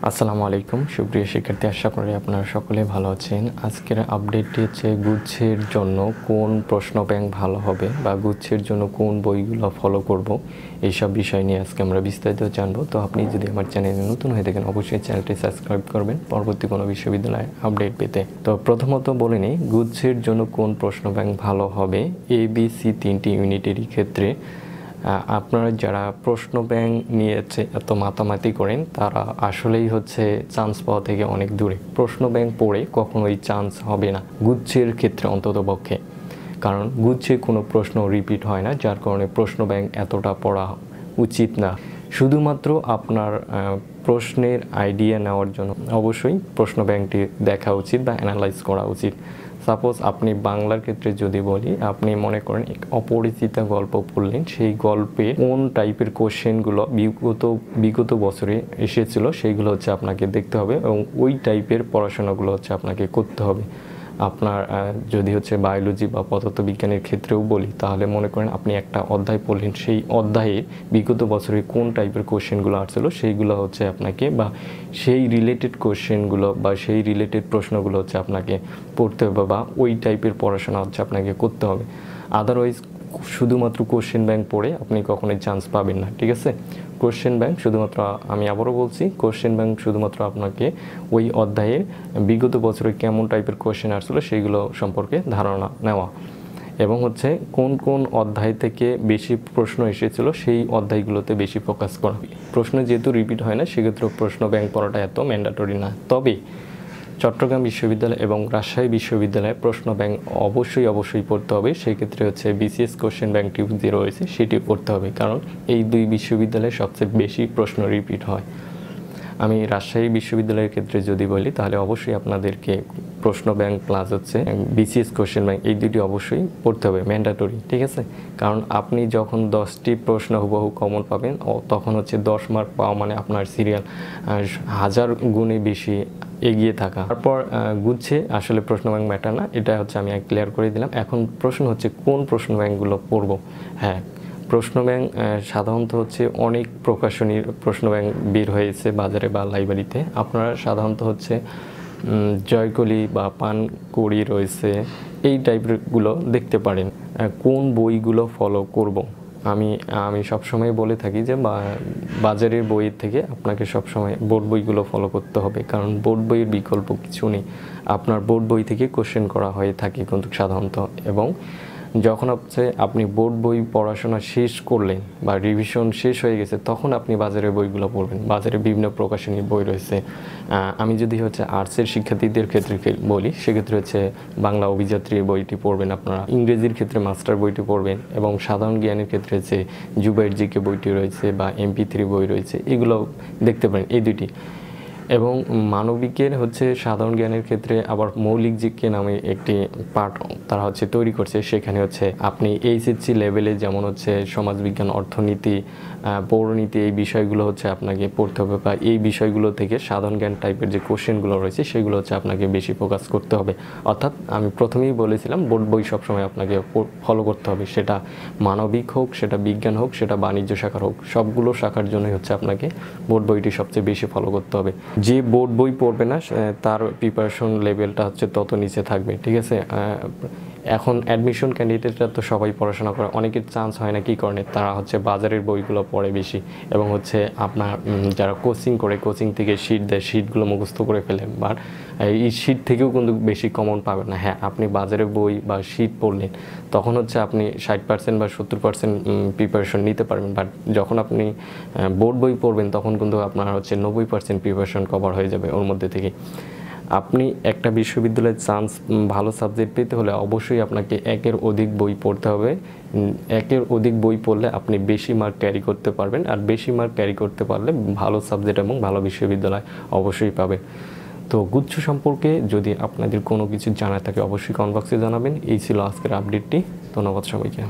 আসসালামু আলাইকুম সুপ্রিয় শিক্ষার্থী, আশা করি আপনারা সকলে ভালো আছেন। আজকের আপডেটটি হচ্ছে গুচ্ছের জন্য কোন প্রশ্ন ব্যাংক ভালো হবে বা গুচ্ছের জন্য কোন বইগুলো ফলো করব, এইসব বিষয় নিয়ে আজকে আমরা বিস্তারিত জানবো। তো আপনি যদি আমার চ্যানেলে নতুন হয়ে থাকেন অবশ্যই চ্যানেলটি সাবস্ক্রাইব করবেন পরবর্তী কোনো বিশ্ববিদ্যালয়ের আপডেট পেতে। তো প্রথমত বলে নিই, গুচ্ছের জন্য কোন প্রশ্ন ব্যাংক ভালো হবে। ABC তিনটি ইউনিটেরই ক্ষেত্রে আপনারা যারা প্রশ্ন ব্যাংক নিয়েছে এত মাতামাতি করেন তারা আসলেই হচ্ছে চান্স পাওয়া থেকে অনেক দূরে। প্রশ্ন ব্যাংক পড়ে কখনোই চান্স হবে না গুচ্ছের ক্ষেত্রে অন্তত পক্ষে, কারণ গুচ্ছে কোনো প্রশ্ন রিপিট হয় না, যার কারণে প্রশ্ন ব্যাংক এতটা পড়া উচিত না। শুধুমাত্র আপনার প্রশ্নের আইডিয়া নেওয়ার জন্য অবশ্যই প্রশ্ন ব্যাংকটি দেখা উচিত বা অ্যানালাইজ করা উচিত। সাপোজ আপনি বাংলার ক্ষেত্রে যদি বলি, আপনি মনে করেন অপরিচিতা গল্প পড়লেন, সেই গল্পে কোন টাইপের কোশ্চেনগুলো বিগত বছরে এসেছিল সেইগুলো হচ্ছে আপনাকে দেখতে হবে এবং ওই টাইপের পড়াশোনাগুলো হচ্ছে আপনাকে করতে হবে। আপনার যদি হচ্ছে বায়োলজি বা পদার্থবিজ্ঞানের ক্ষেত্রেও বলি, তাহলে মনে করেন আপনি একটা অধ্যায় পড়লেন, সেই অধ্যায়ে বিগত বছরে কোন টাইপের কোশ্চেনগুলো আসছিল সেইগুলো হচ্ছে আপনাকে, বা সেই রিলেটেড কোশ্চেনগুলো বা সেই রিলেটেড প্রশ্নগুলো হচ্ছে আপনাকে পড়তে হবে বা ওই টাইপের পড়াশোনা হচ্ছে আপনাকে করতে হবে। আদারওয়াইজ শুধুমাত্র কোশ্চেন ব্যাংক পড়ে আপনি কখনোই চান্স পাবেন না, ঠিক আছে? কোশ্চেন ব্যাংক শুধুমাত্র, আমি আবারও বলছি, কোশ্চেন ব্যাংক শুধুমাত্র আপনাকে ওই অধ্যায়ের বিগত বছরে কেমন টাইপের কোশ্চেন আসছিলো সেইগুলো সম্পর্কে ধারণা নেওয়া এবং হচ্ছে কোন কোন অধ্যায় থেকে বেশি প্রশ্ন এসেছিলো সেই অধ্যায়গুলোতে বেশি ফোকাস করা। প্রশ্ন যেহেতু রিপিট হয় না, সেক্ষেত্রে প্রশ্ন ব্যাংক পড়াটা এত ম্যান্ডেটরি না। তবে চট্টগ্রাম বিশ্ববিদ্যালয় এবং রাজশাহী বিশ্ববিদ্যালয়ে প্রশ্ন ব্যাংক অবশ্যই পড়তে হবে। সেক্ষেত্রে হচ্ছে BCS কোশ্চেন ব্যাংক টিউব যে রয়েছে সেটি পড়তে হবে, কারণ এই দুই বিশ্ববিদ্যালয়ে সবচেয়ে বেশি প্রশ্ন রিপিট হয়। আমি রাজশাহী বিশ্ববিদ্যালয়ের ক্ষেত্রে যদি বলি, তাহলে অবশ্যই আপনাদেরকে প্রশ্ন ব্যাংক প্লাস হচ্ছে BCS কোশ্চেন ব্যাংক এই দুটি অবশ্যই পড়তে হবে, ম্যান্ডেটরি, ঠিক আছে? কারণ আপনি যখন 10টি প্রশ্ন হুবহু কমন পাবেন তখন হচ্ছে 10 মার্ক পাওয়া মানে আপনার সিরিয়াল 1000 গুণে বেশি এগিয়ে থাকা। তারপর গুচ্ছে আসলে প্রশ্ন ব্যাংক ম্যাটার না, এটা হচ্ছে আমি ক্লিয়ার করে দিলাম। এখন প্রশ্ন হচ্ছে কোন প্রশ্ন ব্যাংকগুলো পড়ব। হ্যাঁ, প্রশ্ন ব্যাংক সাধারণত হচ্ছে অনেক প্রকাশনীর প্রশ্ন ব্যাংক বের হয়েছে বাজারে বা লাইব্রেরিতে। আপনারা সাধারণত হচ্ছে জয়কলি বা পানকড়ি রয়েছে, এই টাইপেরগুলো দেখতে পারেন। কোন বইগুলো ফলো করব, আমি সবসময় বলে থাকি যে বাজারের বইয়ের থেকে আপনাকে সবসময় বোর্ড বইগুলো ফলো করতে হবে, কারণ বোর্ড বইয়ের বিকল্প কিছু নেই। আপনার বোর্ড বই থেকে কোশ্চেন করা হয়ে থাকে কিন্তু সাধারণত, এবং যখন হচ্ছে আপনি বোর্ড বই পড়াশোনা শেষ করলেন বা রিভিশন শেষ হয়ে গেছে, তখন আপনি বাজারের বইগুলো পড়বেন। বাজারে বিভিন্ন প্রকাশনীর বই রয়েছে। আমি যদি হচ্ছে আর্টসের শিক্ষার্থীদের ক্ষেত্রে বলি, সেক্ষেত্রে হচ্ছে বাংলা অভিযাত্রীর বইটি পড়বেন আপনারা, ইংরেজির ক্ষেত্রে মাস্টার বইটি পড়বেন, এবং সাধারণ জ্ঞানের ক্ষেত্রে হচ্ছে জুবাইর জিকে বইটি রয়েছে বা MP3 বই রয়েছে, এগুলো দেখতে পারেন এই দুটি। এবং মানবিকের হচ্ছে সাধারণ জ্ঞানের ক্ষেত্রে আবার মৌলিক জিকে নামে একটি পার্ট তারা হচ্ছে তৈরি করছে। সেখানে হচ্ছে আপনি HSC লেভেলে যেমন হচ্ছে সমাজবিজ্ঞান, অর্থনীতি, পৌরনীতি, এই বিষয়গুলো হচ্ছে আপনাকে পড়তে হবে, বা এই বিষয়গুলো থেকে সাধারণ জ্ঞান টাইপের যে কোশ্চেনগুলো রয়েছে সেগুলো হচ্ছে আপনাকে বেশি ফোকাস করতে হবে। অর্থাৎ আমি প্রথমেই বলেছিলাম বোর্ড বই সবসময় আপনাকে ফলো করতে হবে, সেটা মানবিক হোক, সেটা বিজ্ঞান হোক, সেটা বাণিজ্য শাখার হোক, সবগুলো শাখার জন্যই হচ্ছে আপনাকে বোর্ড বইটি সবচেয়ে বেশি ফলো করতে হবে। যে বোর্ড বই পড়বে না তার প্রিপারেশন লেভেলটা হচ্ছে তত নিচে থাকবে, ঠিক আছে? এখন অ্যাডমিশন ক্যান্ডিডেটরা তো সবাই পড়াশোনা করে, অনেকের চান্স হয় না, কী কারণে? তারা হচ্ছে বাজারের বইগুলো পড়ে বেশি, এবং হচ্ছে আপনার যারা কোচিং করে, কোচিং থেকে শিট দেয়, শিটগুলো মুখস্থ করে ফেলে, বাট এই শিট থেকেও কিন্তু বেশি কমন পাবেন না। হ্যাঁ, আপনি বাজারের বই বা শিট পড়লেন, তখন হচ্ছে আপনি 60% বা 70% প্রিপারেশন নিতে পারবেন, বাট যখন আপনি বোর্ড বই পড়বেন তখন কিন্তু আপনার হচ্ছে 90% প্রিপারেশন কভার হয়ে যাবে ওর মধ্যে থেকে। আপনি একটা বিশ্ববিদ্যালয়ের চান্স, ভালো সাবজেক্ট পেতে হলে অবশ্যই আপনাকে একের অধিক বই পড়তে হবে। একের অধিক বই পড়লে আপনি বেশি মার্ক ক্যারি করতে পারবেন, আর বেশি মার্ক ক্যারি করতে পারলে ভালো সাবজেক্ট এবং ভালো বিশ্ববিদ্যালয় অবশ্যই পাবে। তো গুচ্ছ সম্পর্কে যদি আপনাদের কোনো কিছু জানার থাকে অবশ্যই কমেন্ট বক্সে জানাবেন। এই ছিল আজকের আপডেটটি। ধন্যবাদ সবাইকে।